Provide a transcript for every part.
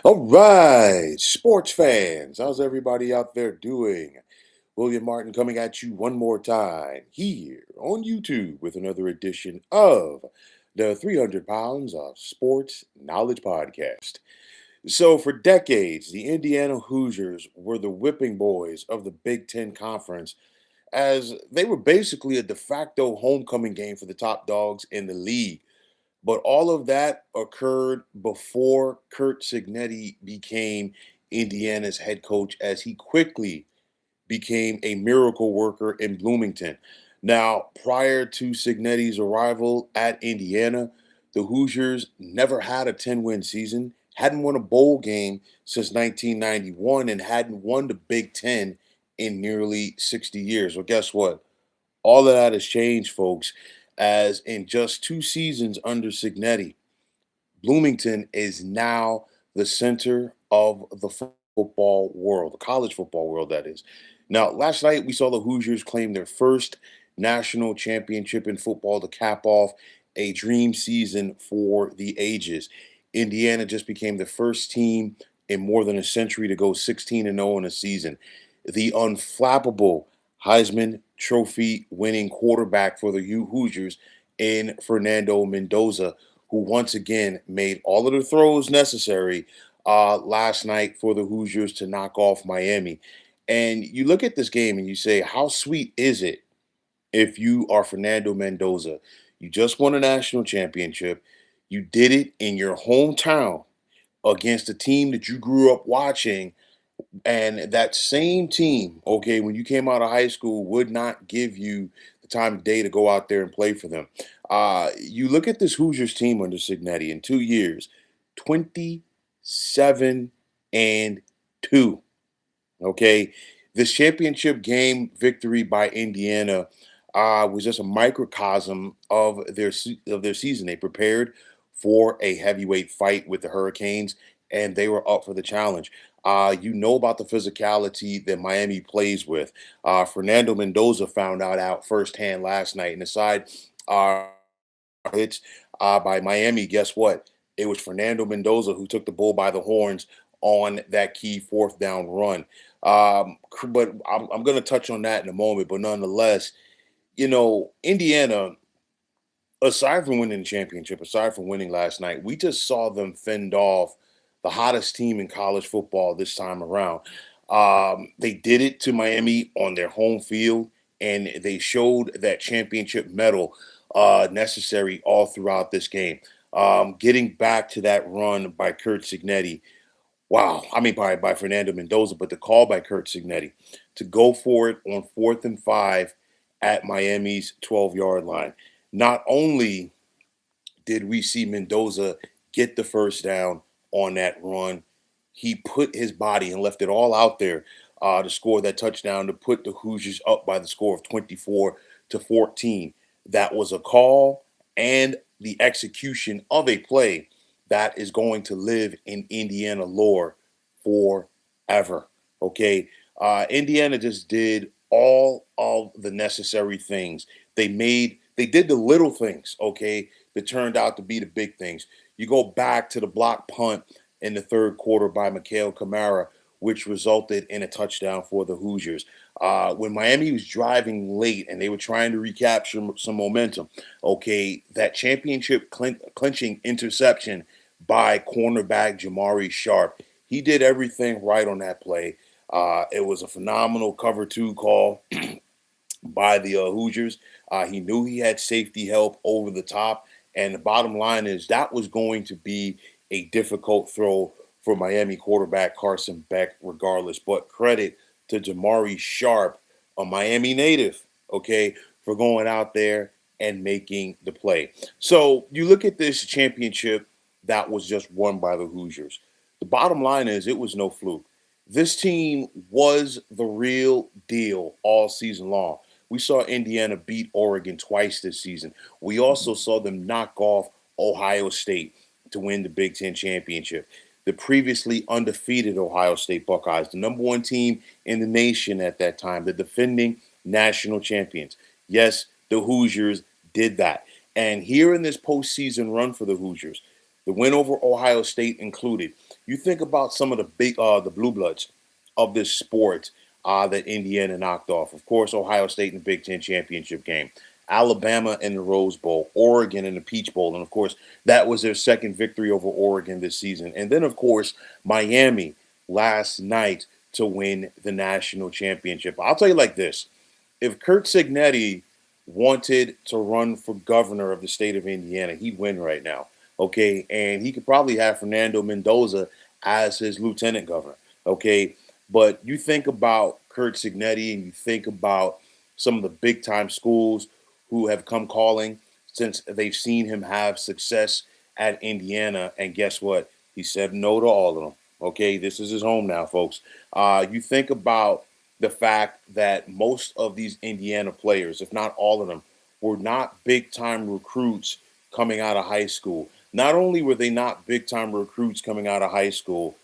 All right, sports fans, how's everybody out there doing? William Martin coming at you one more time here on YouTube with another edition of the 300 Pounds of Sports Knowledge Podcast. So, for decades, the Indiana Hoosiers were the whipping boys of the Big Ten Conference, as they were basically a de facto homecoming game for the top dogs in the league. But all of that occurred before Kurt Signetti became Indiana's head coach, as he quickly became a miracle worker in Bloomington. Now, prior to Signetti's arrival at Indiana, the Hoosiers never had a 10-win season, hadn't won a bowl game since 1991, and hadn't won the Big Ten in nearly 60 years. Well, guess what? All of that has changed, folks, as in just 2 seasons under Signetti, Bloomington is now the center of the football world, the college football world, that is. Now, last night we saw the Hoosiers claim their first national championship in football to cap off a dream season for the ages. Indiana just became the first team in more than a century to go 16 and 0 in a season. The unflappable Heisman Trophy winning quarterback for the Hoosiers in Fernando Mendoza, who once again made all of the throws necessary last night for the Hoosiers to knock off Miami. And you look at this game and you say, how sweet is it if you are Fernando Mendoza? You just won a national championship. You did it in your hometown against a team that you grew up watching, and that same team, okay, when you came out of high school, would not give you the time of day to go out there and play for them. You look at this Hoosiers team under Signetti in 2 years, 27 and 2. Okay. This championship game victory by Indiana was just a microcosm of their season. They prepared for a heavyweight fight with the Hurricanes, and they were up for the challenge. You know about the physicality that Miami plays with. Fernando Mendoza found out firsthand last night, and aside hits by Miami, guess what? It was Fernando Mendoza who took the bull by the horns on that key fourth down run. But I'm going to touch on that in a moment. But nonetheless, Indiana, aside from winning the championship, aside from winning last night, we just saw them fend off the hottest team in college football this time around. They did it to Miami on their home field, and they showed that championship medal necessary all throughout this game. Getting back to that run by Kurt Signetti, wow, I mean by Fernando Mendoza, but the call by Kurt Signetti to go for it on 4th and 5 at Miami's 12-yard line. Not only did we see Mendoza get the first down on that run, he put his body and left it all out there to score that touchdown to put the Hoosiers up by the score of 24-14. That was a call and the execution of a play that is going to live in Indiana lore forever. Okay. Indiana just did all of the necessary things. They did the little things, okay, that turned out to be the big things. You go back to the block punt in the third quarter by Mikhail Kamara, which resulted in a touchdown for the Hoosiers. When Miami was driving late and they were trying to recapture some momentum, okay, that championship clinching interception by cornerback Jamari Sharp, he did everything right on that play. It was a phenomenal cover two call by the Hoosiers. He knew he had safety help over the top. And the bottom line is that was going to be a difficult throw for Miami quarterback Carson Beck, regardless. But credit to Jamari Sharp, a Miami native, okay, for going out there and making the play. So you look at this championship that was just won by the Hoosiers. The bottom line is it was no fluke. This team was the real deal all season long. We saw Indiana beat Oregon twice this season. We also saw them knock off Ohio State to win the Big Ten championship. The previously undefeated Ohio State Buckeyes, the number one team in the nation at that time, the defending national champions. Yes, the Hoosiers did that. And here in this postseason run for the Hoosiers, the win over Ohio State included, You think about some of the blue bloods of this sport that Indiana knocked off. Of course, Ohio State in the Big Ten championship game, Alabama in the Rose Bowl, Oregon in the Peach Bowl, and of course, that was their second victory over Oregon this season. And then, of course, Miami last night to win the national championship. I'll tell you like this: if Kurt Signetti wanted to run for governor of the state of Indiana, he'd win right now. Okay, and he could probably have Fernando Mendoza as his lieutenant governor. Okay, but you think about Kurt Signetti and you think about some of the big time schools who have come calling since they've seen him have success at Indiana, and guess what? He said no to all of them. Okay, this is his home now, folks. You think about the fact that most of these Indiana players, if not all of them, were not big time recruits coming out of high school. Not only were they not big time recruits coming out of high school,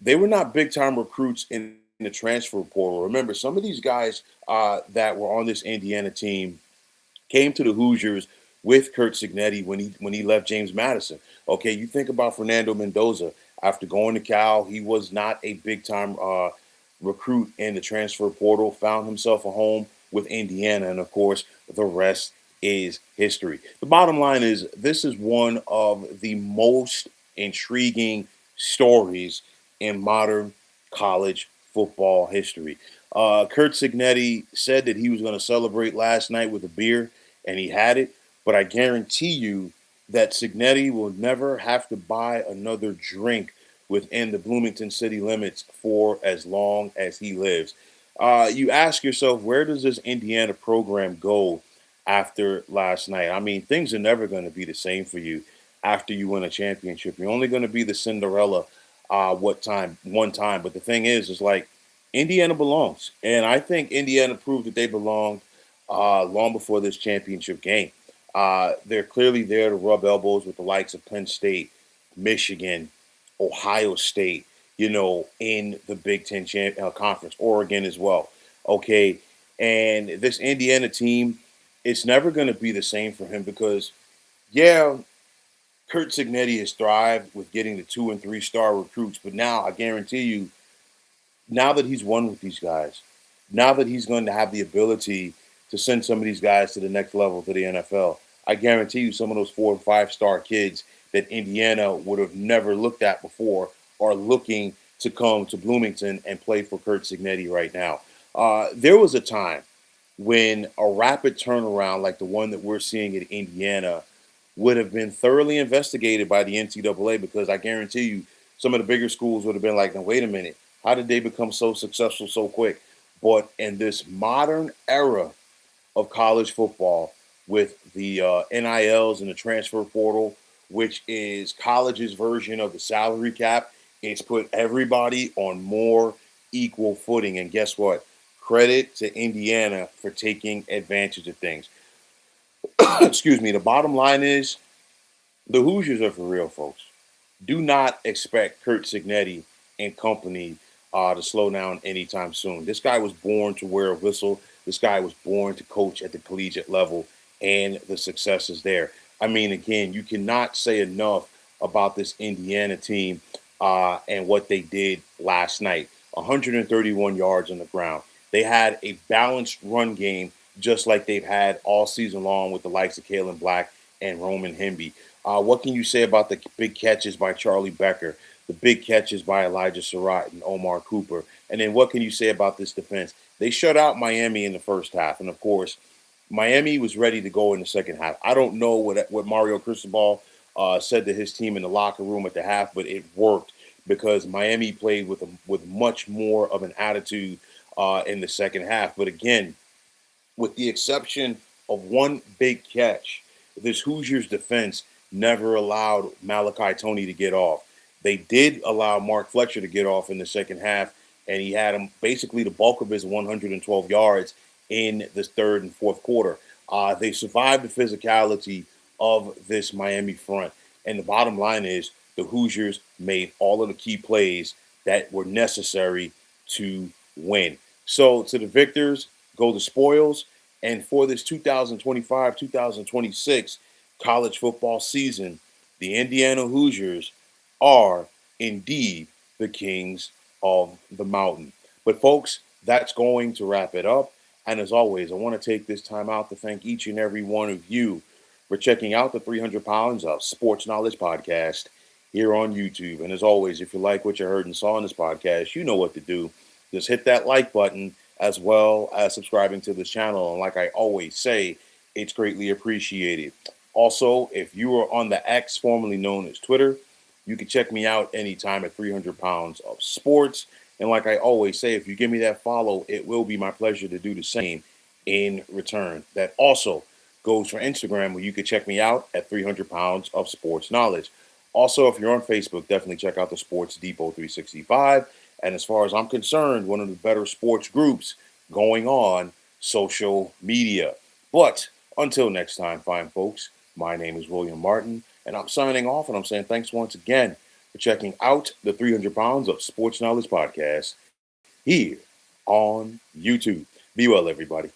they were not big time recruits in the transfer portal. Remember, some of these guys that were on this Indiana team came to the Hoosiers with Kurt Signetti when he left James Madison. Okay, you think about Fernando Mendoza. After going to Cal, he was not a big time recruit in the transfer portal. Found himself a home with Indiana, and of course, the rest is history. The bottom line is this is one of the most intriguing stories in modern college football history. Kurt Signetti said that he was going to celebrate last night with a beer, and he had it. But I guarantee you that Signetti will never have to buy another drink within the Bloomington city limits for as long as he lives. You ask yourself, where does this Indiana program go after last night? I mean, things are never going to be the same for you after you win a championship. You're only going to be the Cinderella one time. But the thing is like Indiana belongs. And I think Indiana proved that they belonged long before this championship game. They're clearly there to rub elbows with the likes of Penn State, Michigan, Ohio State, in the Big Ten conference, Oregon as well. Okay. And this Indiana team, it's never going to be the same for him because, yeah, Kurt Signetti has thrived with getting the 2 and 3 star recruits. But now I guarantee you, now that he's won with these guys, now that he's going to have the ability to send some of these guys to the next level to the NFL, I guarantee you some of those 4 and 5 star kids that Indiana would have never looked at before are looking to come to Bloomington and play for Kurt Signetti right now. There was a time when a rapid turnaround like the one that we're seeing at Indiana would have been thoroughly investigated by the NCAA because I guarantee you some of the bigger schools would have been like, now, wait a minute, how did they become so successful so quick? But in this modern era of college football with the NILs and the transfer portal, which is college's version of the salary cap, it's put everybody on more equal footing. And guess what? Credit to Indiana for taking advantage of things. Excuse me. The bottom line is the Hoosiers are for real, folks. Do not expect Kurt Signetti and company to slow down anytime soon. This guy was born to wear a whistle. This guy was born to coach at the collegiate level, and the success is there. I mean, again, you cannot say enough about this Indiana team and what they did last night. 131 yards on the ground. They had a balanced run game, just like they've had all season long with the likes of Kalen Black and Roman Hemby. What can you say about the big catches by Charlie Becker, the big catches by Elijah Surratt and Omar Cooper? And then what can you say about this defense? They shut out Miami in the first half. And of course, Miami was ready to go in the second half. I don't know what Mario Cristobal said to his team in the locker room at the half, but it worked because Miami played with much more of an attitude in the second half. But again, with the exception of one big catch, this Hoosiers defense never allowed Malachi Tony to get off. They did allow Mark Fletcher to get off in the second half, and he had him basically the bulk of his 112 yards in the third and fourth quarter. They survived the physicality of this Miami front. And the bottom line is the Hoosiers made all of the key plays that were necessary to win. So to the victors go the spoils. And for this 2025 2026 college football season, the Indiana Hoosiers are indeed the kings of the mountain. But, folks, that's going to wrap it up. And as always, I want to take this time out to thank each and every one of you for checking out the 300 Pounds of Sports Knowledge podcast here on YouTube. And as always, if you like what you heard and saw in this podcast, you know what to do. Just hit that like button as well as subscribing to this channel. And like I always say, it's greatly appreciated. Also, if you are on the X, formerly known as Twitter, you can check me out anytime at 300 Pounds of Sports. And like I always say, if you give me that follow, it will be my pleasure to do the same in return. That also goes for Instagram, where you can check me out at 300 Pounds of Sports Knowledge. Also, if you're on Facebook, definitely check out the Sports Depot 365. And as far as I'm concerned, one of the better sports groups going on social media. But until next time, fine folks, my name is William Martin, and I'm signing off, and I'm saying thanks once again for checking out the 300 Pounds of Sports Knowledge podcast here on YouTube. Be well, everybody.